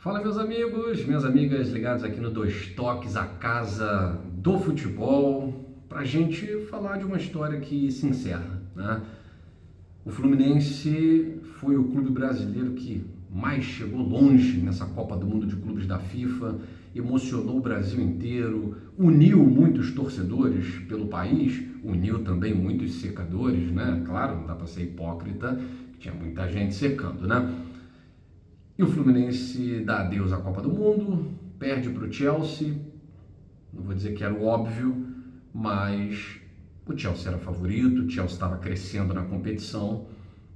Fala, meus amigos, minhas amigas ligados aqui no Dois Toques, a casa do futebol, pra gente falar de uma história que se encerra, né? O Fluminense foi o clube brasileiro que mais chegou longe nessa Copa do Mundo de Clubes da FIFA, emocionou o Brasil inteiro, uniu muitos torcedores pelo país, uniu também muitos secadores, né? Claro, não dá pra ser hipócrita, tinha muita gente secando, né? E o Fluminense dá adeus à Copa do Mundo, perde para o Chelsea, não vou dizer que era o óbvio, mas o Chelsea era favorito, o Chelsea estava crescendo na competição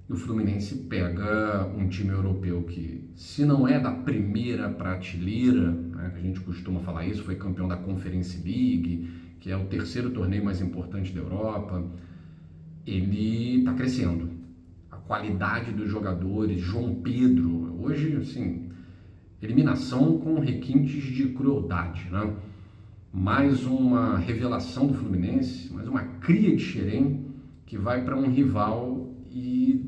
e o Fluminense pega um time europeu que, se não é da primeira prateleira, né, que a gente costuma falar isso, foi campeão da Conference League, que é o terceiro torneio mais importante da Europa, ele está crescendo. A qualidade dos jogadores, João Pedro, hoje, assim, eliminação com requintes de crueldade, né? Mais uma revelação do Fluminense, mais uma cria de Xerém que vai para um rival e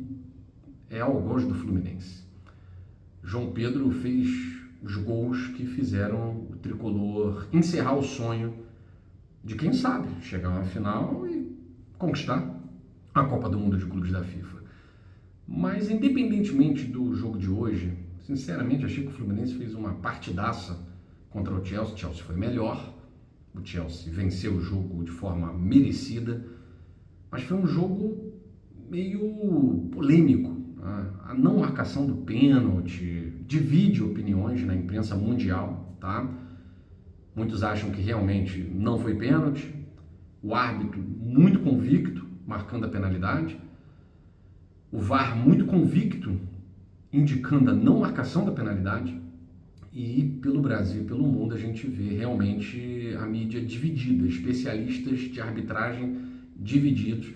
é algoz do Fluminense. João Pedro fez os gols que fizeram o tricolor encerrar o sonho de quem sabe chegar à final e conquistar a Copa do Mundo de Clubes da FIFA. Mas independentemente do jogo de hoje, sinceramente achei que o Fluminense fez uma partidaça contra o Chelsea. O Chelsea foi melhor, o Chelsea venceu o jogo de forma merecida, mas foi um jogo meio polêmico. Né? A não marcação do pênalti divide opiniões na imprensa mundial, tá? Muitos acham que realmente não foi pênalti, o árbitro muito convicto, marcando a penalidade, o VAR muito convicto, indicando a não marcação da penalidade, e pelo Brasil e pelo mundo a gente vê realmente a mídia dividida, especialistas de arbitragem divididos.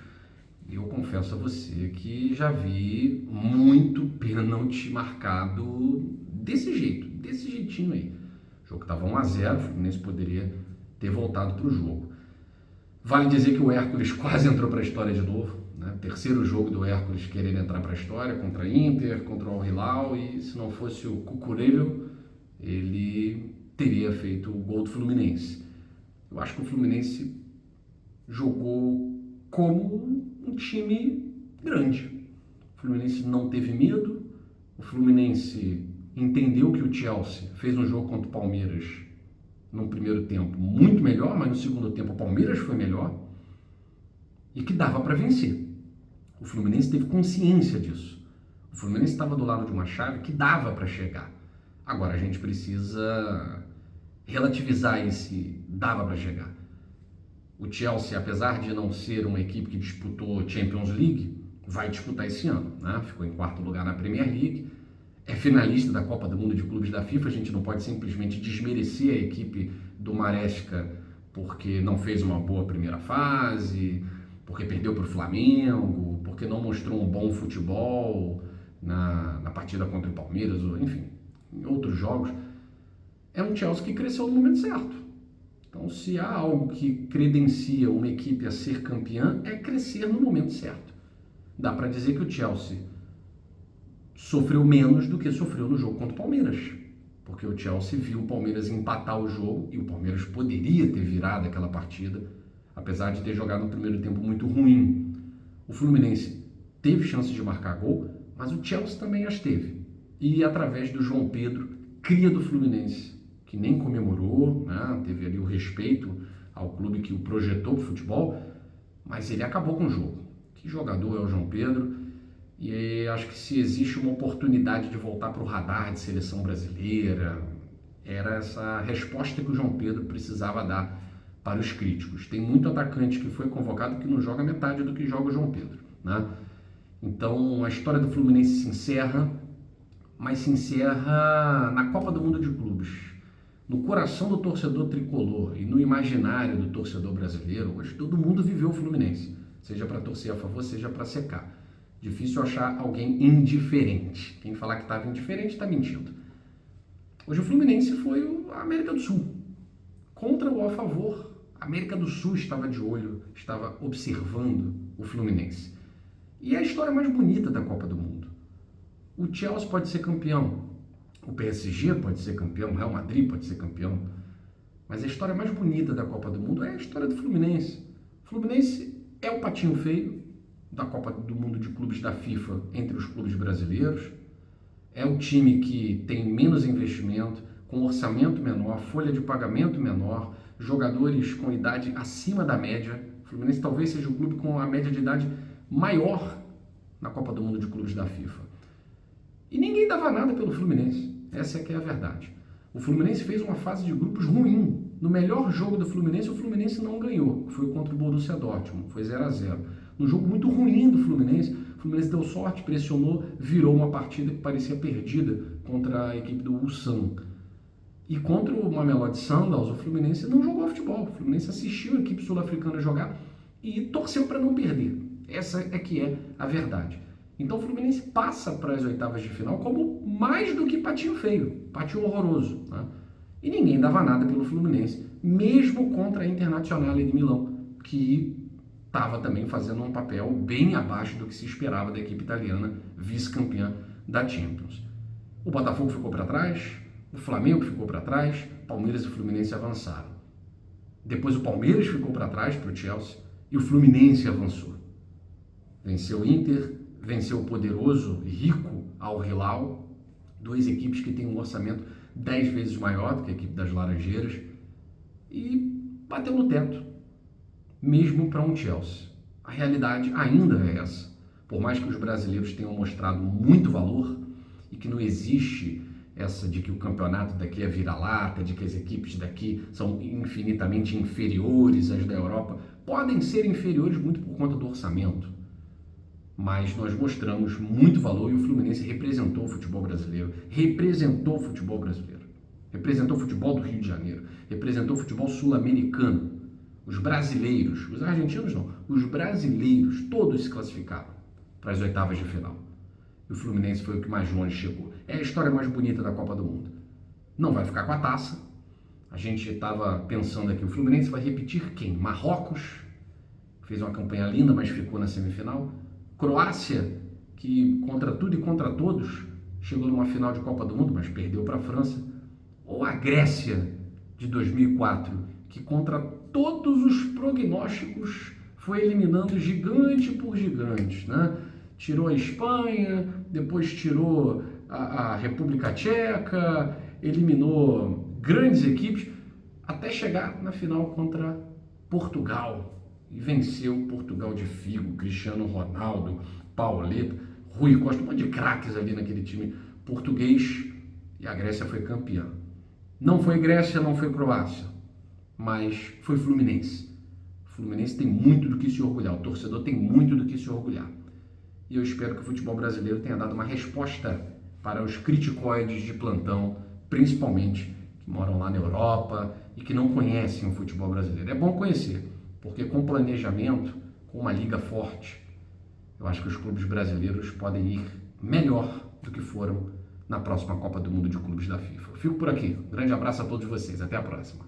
Eu confesso a você que já vi muito pênalti marcado desse jeito, desse jeitinho aí. O jogo estava 1-0, o Fluminense poderia ter voltado para o jogo. Vale dizer que o Hércules quase entrou para a história de novo. Né? Terceiro jogo do Hércules querendo entrar para a história, contra a Inter, contra o Al Hilal, e se não fosse o Cucurella, ele teria feito o gol do Fluminense. Eu acho que o Fluminense jogou como um time grande. O Fluminense não teve medo, o Fluminense entendeu que o Chelsea fez um jogo contra o Palmeiras no primeiro tempo muito melhor, mas no segundo tempo o Palmeiras foi melhor e que dava para vencer. O Fluminense teve consciência disso. O Fluminense estava do lado de uma chave que dava para chegar. Agora a gente precisa relativizar esse dava para chegar. O Chelsea, apesar de não ser uma equipe que disputou Champions League, vai disputar esse ano, né? Ficou em quarto lugar na Premier League, é finalista da Copa do Mundo de Clubes da FIFA. A gente não pode simplesmente desmerecer a equipe do Maresca porque não fez uma boa primeira fase, porque perdeu para o Flamengo, porque não mostrou um bom futebol na partida contra o Palmeiras, ou enfim, em outros jogos. É um Chelsea que cresceu no momento certo. Então, se há algo que credencia uma equipe a ser campeã, é crescer no momento certo. Dá para dizer que o Chelsea sofreu menos do que sofreu no jogo contra o Palmeiras, porque o Chelsea viu o Palmeiras empatar o jogo e o Palmeiras poderia ter virado aquela partida, apesar de ter jogado no primeiro tempo muito ruim. O Fluminense teve chance de marcar gol, mas o Chelsea também as teve. E através do João Pedro, cria do Fluminense, que nem comemorou, né? Teve ali o respeito ao clube que o projetou para o futebol, mas ele acabou com o jogo. Que jogador é o João Pedro? E acho que se existe uma oportunidade de voltar para o radar de seleção brasileira, era essa resposta que o João Pedro precisava dar para os críticos. Tem muito atacante que foi convocado que não joga metade do que joga o João Pedro, né? Então a história do Fluminense se encerra, mas se encerra na Copa do Mundo de Clubes, no coração do torcedor tricolor e no imaginário do torcedor brasileiro. Hoje todo mundo viveu o Fluminense, seja para torcer a favor, seja para secar. Difícil achar alguém indiferente. Quem falar que estava indiferente está mentindo. Hoje o Fluminense foi a América do Sul. Contra ou a favor, a América do Sul estava de olho, estava observando o Fluminense. E é a história mais bonita da Copa do Mundo. O Chelsea pode ser campeão, O PSG pode ser campeão, o Real Madrid pode ser campeão, mas a história mais bonita da Copa do Mundo é a história do Fluminense. O Fluminense é o patinho feio da Copa do Mundo de clubes da FIFA entre os clubes brasileiros. É o time que tem menos investimento, com orçamento menor, folha de pagamento menor, jogadores com idade acima da média. O Fluminense talvez seja o clube com a média de idade maior na Copa do Mundo de clubes da FIFA. E ninguém dava nada pelo Fluminense. Essa é que é a verdade. O Fluminense fez uma fase de grupos ruim. No melhor jogo do Fluminense, o Fluminense não ganhou. Foi contra o Borussia Dortmund. Foi 0-0. Num jogo muito ruim do Fluminense, o Fluminense deu sorte, pressionou, virou uma partida que parecia perdida contra a equipe do Ulsan. E contra o Mamelodi Sundowns, o Fluminense não jogou futebol. O Fluminense assistiu a equipe sul-africana jogar e torceu para não perder. Essa é que é a verdade. Então o Fluminense passa para as oitavas de final como mais do que patinho feio, patinho horroroso, né? E ninguém dava nada pelo Fluminense, mesmo contra a Internazionale de Milão, que estava também fazendo um papel bem abaixo do que se esperava da equipe italiana, vice-campeã da Champions. O Botafogo ficou para trás, o Flamengo ficou para trás, Palmeiras e Fluminense avançaram. Depois o Palmeiras ficou para trás para o Chelsea e o Fluminense avançou. Venceu o Inter, venceu o poderoso e rico Al Hilal, duas equipes que têm um orçamento 10 vezes maior do que a equipe das Laranjeiras, e bateu no teto, mesmo para um Chelsea. A realidade ainda é essa. Por mais que os brasileiros tenham mostrado muito valor e que não existe essa de que o campeonato daqui é vira-lata, de que as equipes daqui são infinitamente inferiores às da Europa, podem ser inferiores muito por conta do orçamento. Mas nós mostramos muito valor e o Fluminense representou o futebol brasileiro, representou o futebol brasileiro, representou o futebol do Rio de Janeiro, representou o futebol sul-americano. Os brasileiros, os argentinos não, os brasileiros, todos se classificaram para as oitavas de final. E o Fluminense foi o que mais longe chegou. É a história mais bonita da Copa do Mundo. Não vai ficar com a taça. A gente estava pensando aqui, o Fluminense vai repetir quem? Marrocos, fez uma campanha linda, mas ficou na semifinal. Croácia, que contra tudo e contra todos chegou numa final de Copa do Mundo, mas perdeu para a França. Ou a Grécia de 2004, que contra todos os prognósticos foi eliminando gigante por gigante, né? Tirou a Espanha, depois tirou a República Tcheca, eliminou grandes equipes, até chegar na final contra Portugal. E venceu Portugal de Figo, Cristiano Ronaldo, Pauleta, Rui Costa, um monte de craques ali naquele time português, e a Grécia foi campeã. Não foi Grécia, não foi Croácia, mas foi Fluminense. O Fluminense tem muito do que se orgulhar, o torcedor tem muito do que se orgulhar. E eu espero que o futebol brasileiro tenha dado uma resposta para os criticoides de plantão, principalmente que moram lá na Europa e que não conhecem o futebol brasileiro. É bom conhecer, porque com planejamento, com uma liga forte, eu acho que os clubes brasileiros podem ir melhor do que foram na próxima Copa do Mundo de Clubes da FIFA. Fico por aqui. Um grande abraço a todos vocês. Até a próxima.